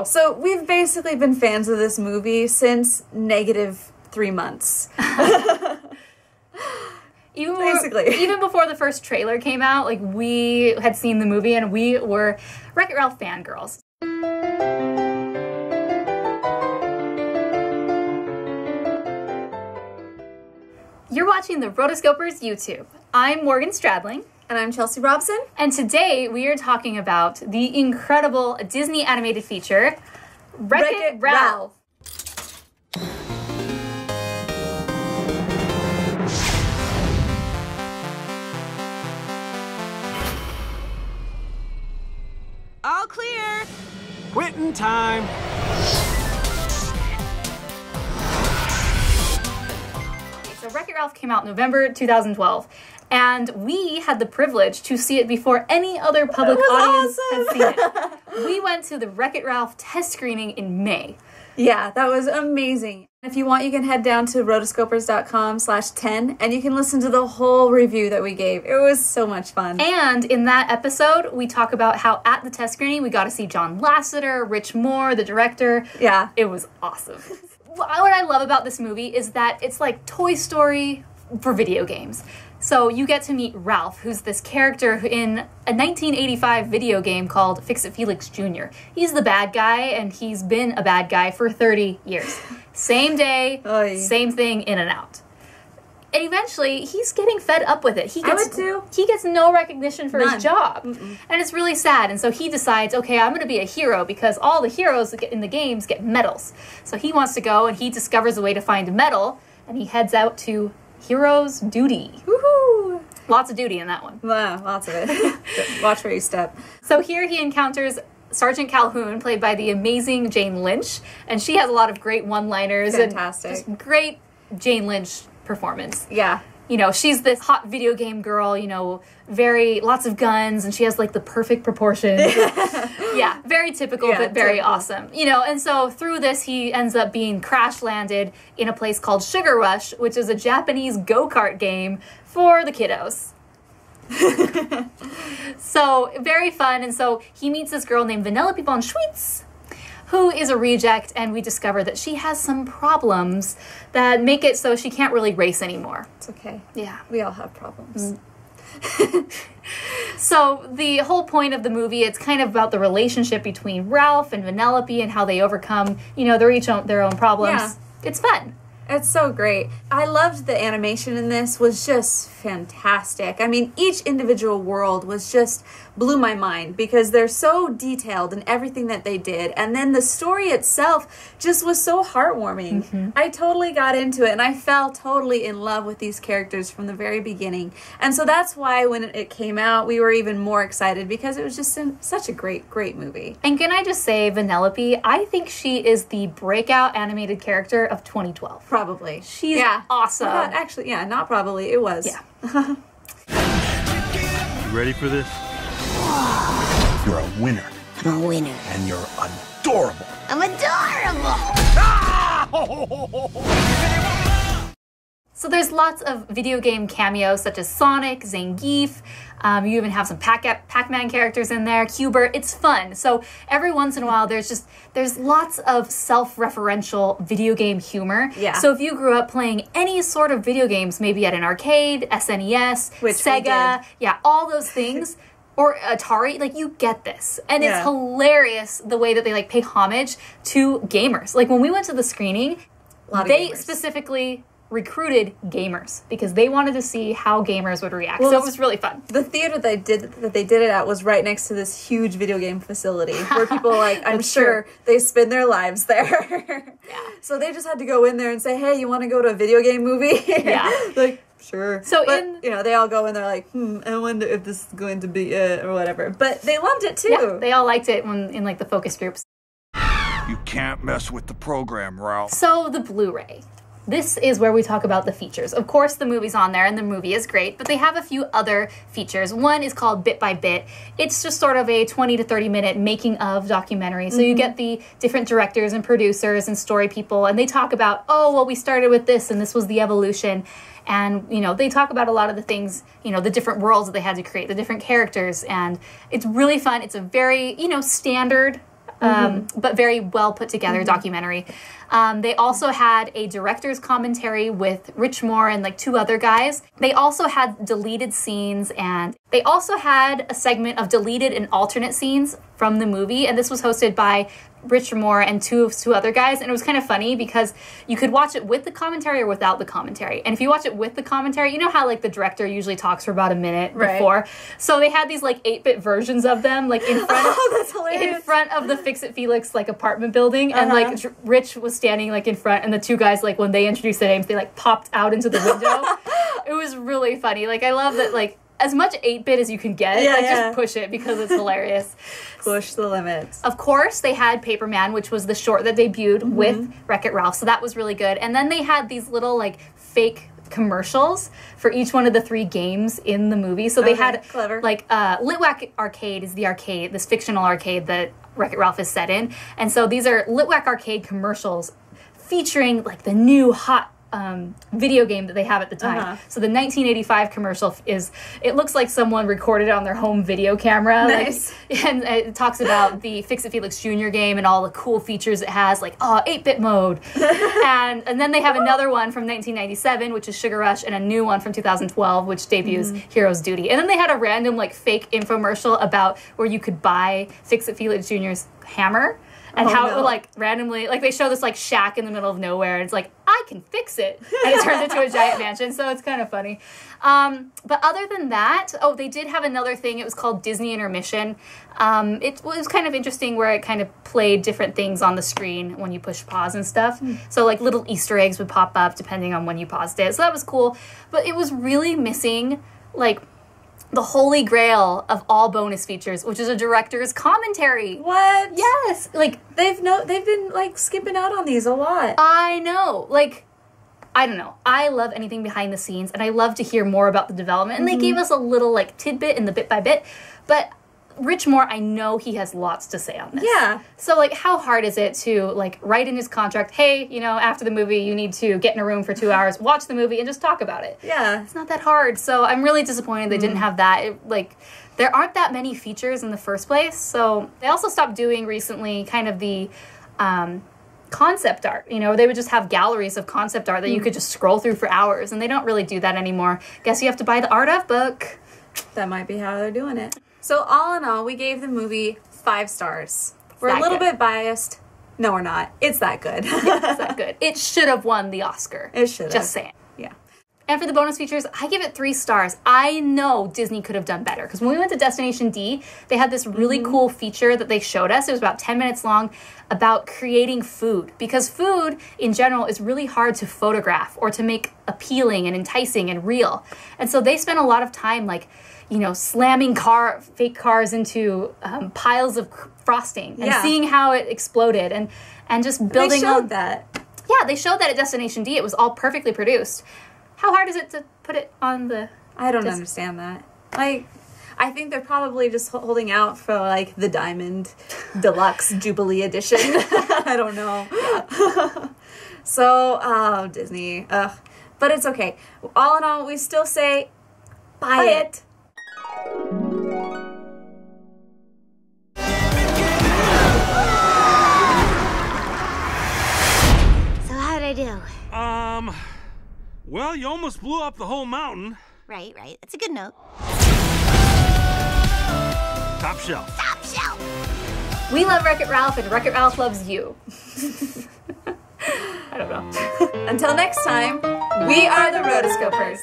So we've basically been fans of this movie since -3 months. Even before the first trailer came out, like, we had seen the movie and we were Wreck-It Ralph fangirls. You're watching the Rotoscopers YouTube. I'm Morgan Stradling. And I'm Chelsea Robson. And today we are talking about the incredible Disney animated feature, Wreck-It Ralph. All clear. Quitting time. So Wreck-It Ralph came out November 2012, and we had the privilege to see it before any other public audience had seen it. We went to the Wreck-It Ralph test screening in May. Yeah, that was amazing. If you want, you can head down to rotoscopers.com/10 and you can listen to the whole review that we gave. It was so much fun. And in that episode, we talk about how at the test screening, we got to see John Lasseter, Rich Moore, the director. Yeah. It was awesome. What I love about this movie is that it's like Toy Story for video games. So you get to meet Ralph, who's this character in a 1985 video game called Fix-It Felix Jr. He's the bad guy, and he's been a bad guy for 30 years. Same day, same thing, in and out. And eventually, he's getting fed up with it. He gets no recognition for his job. And it's really sad. And so he decides, okay, I'm going to be a hero because all the heroes in the games get medals. So he wants to go, and he discovers a way to find a medal, and he heads out to Hero's Duty. Woohoo! Lots of duty in that one. Wow, lots of it. Watch where you step. So here he encounters Sergeant Calhoun, played by the amazing Jane Lynch, and she has a lot of great one-liners. Fantastic. And just great Jane Lynch performance. Yeah. You know, she's this hot video game girl, you know, lots of guns, and she has, like, the perfect proportions. Yeah, very typical, but very awesome. You know, and so through this, he ends up being crash-landed in a place called Sugar Rush, which is a Japanese go-kart game for the kiddos. So, very fun, and so he meets this girl named Vanellope von Schweetz, who is a reject, and we discover that she has some problems that make it so she can't really race anymore. It's okay. Yeah. We all have problems. So the whole point of the movie, it's kind of about the relationship between Ralph and Vanellope and how they overcome, you know, their own problems. Yeah. It's fun. It's so great. I loved the animation in this was just fantastic. I mean, each individual world blew my mind because they're so detailed in everything that they did. And then the story itself just was so heartwarming. I totally got into it and I fell totally in love with these characters from the very beginning. And so that's why when it came out, we were even more excited because it was just such a great, great movie. And can I just say, Vanellope, I think she is the breakout animated character of 2012. Probably. She's awesome. Actually, yeah, not probably. It was. Yeah. You ready for this? You're a winner. I'm a winner. And you're adorable. I'm adorable. So there's lots of video game cameos such as Sonic, Zangief. You even have some Pac-Man characters in there, Q*bert. It's fun. So every once in a while, there's lots of self-referential video game humor. Yeah. So if you grew up playing any sort of video games, maybe at an arcade, SNES, Sega, all those things, or Atari, like, you get this. And it's hilarious the way that they, like, pay homage to gamers. Like, when we went to the screening, they specifically recruited gamers because they wanted to see how gamers would react. So it was really fun. The theater that they did it at was right next to this huge video game facility where people, like, I'm sure they spend their lives there. So they just had to go in there and say, hey, you want to go to a video game movie? Like, sure. So you know, they all go in there like, I wonder if this is going to be it or whatever. But they loved it too. Yeah, they all liked it in like the focus groups. You can't mess with the program, Ralph. So the Blu-ray. This is where we talk about the features. Of course, the movie's on there, and the movie is great, but they have a few other features. One is called Bit by Bit. It's just sort of a 20 to 30-minute making-of documentary. So you get the different directors and producers and story people, and they talk about, oh, well, we started with this, and this was the evolution. And, you know, they talk about a lot of the things, you know, the different worlds that they had to create, the different characters, and it's really fun. It's a very, you know, standard but very well put together documentary. They also had a director's commentary with Rich Moore and like 2 other guys. They also had deleted scenes, and they also had a segment of deleted and alternate scenes from the movie, and this was hosted by Rich Moore and two other guys, and it was kind of funny because you could watch it with the commentary or without the commentary. And if you watch it with the commentary, you know how like the director usually talks for about a minute before. So they had these like 8-bit versions of them like in front that's hilarious. in front of the Fix-It Felix like apartment building, and like Rich was standing like in front, and the 2 guys like when they introduced their names, they like popped out into the window. It was really funny. Like I love that like as much 8-bit as you can get, just push it because it's hilarious. Push the limits. Of course, they had Paperman, which was the short that debuted with Wreck-It Ralph, so that was really good. And then they had these little, like, fake commercials for each one of the 3 games in the movie. So they had, clever. like, Litwack Arcade is the arcade, this fictional arcade that Wreck-It Ralph is set in. And so these are Litwack Arcade commercials featuring, like, the new hot video game that they have at the time. So the 1985 commercial it looks like someone recorded it on their home video camera. Nice. Like, and it talks about the Fix-It Felix Jr. game and all the cool features it has, like, 8-bit mode. and then they have another one from 1997, which is Sugar Rush, and a new one from 2012, which debuts Hero's Duty. And then they had a random, like, fake infomercial about where you could buy Fix-It Felix Jr.'s hammer. And it would, like, randomly, like, they show this, like, shack in the middle of nowhere, and it's like, I can fix it. And it turns into a giant mansion, so it's kind of funny. But other than that, they did have another thing. It was called Disney Intermission. It was kind of interesting where it kind of played different things on the screen when you push pause and stuff. So, like, little Easter eggs would pop up depending on when you paused it. So that was cool. But it was really missing, like, the holy grail of all bonus features, which is a director's commentary. What? Yes. Like, They've been like skipping out on these a lot. I know. Like, I don't know. I love anything behind the scenes, and I love to hear more about the development. And they gave us a little, like, tidbit in the bit by bit. But Rich Moore, I know he has lots to say on this. Yeah. So, like, how hard is it to, like, write in his contract, hey, you know, after the movie, you need to get in a room for 2 hours, watch the movie, and just talk about it. Yeah. It's not that hard. So I'm really disappointed they didn't have that. There aren't that many features in the first place. So they also stopped doing recently kind of the concept art. You know, they would just have galleries of concept art that you could just scroll through for hours, and they don't really do that anymore. Guess you have to buy the art of book. That might be how they're doing it. So all in all, we gave the movie 5 stars. We're a that little good. bit biased. No, we're not. It's that good. It's that good. It should have won the Oscar. It should have. Just saying. Yeah. And for the bonus features, I give it 3 stars. I know Disney could have done better, because when we went to Destination D, they had this really cool feature that they showed us. It was about 10 minutes long, about creating food, because food in general is really hard to photograph or to make appealing and enticing and real. And so they spent a lot of time, like, you know, slamming fake cars into piles of frosting and seeing how it exploded and just building. They showed that. Yeah, they showed that at Destination D. It was all perfectly produced. How hard is it to put it on the... I don't understand that. Like, I think they're probably just holding out for, like, the Diamond Deluxe Jubilee Edition. I don't know. So, Disney. Ugh. But it's okay. All in all, we still say, buy it. So how'd I do? Well, you almost blew up the whole mountain. Right. That's a good note. Top shelf. Top shelf! We love Wreck-It Ralph, and Wreck-It Ralph loves you. I don't know. Until next time, we are the Rotoscopers.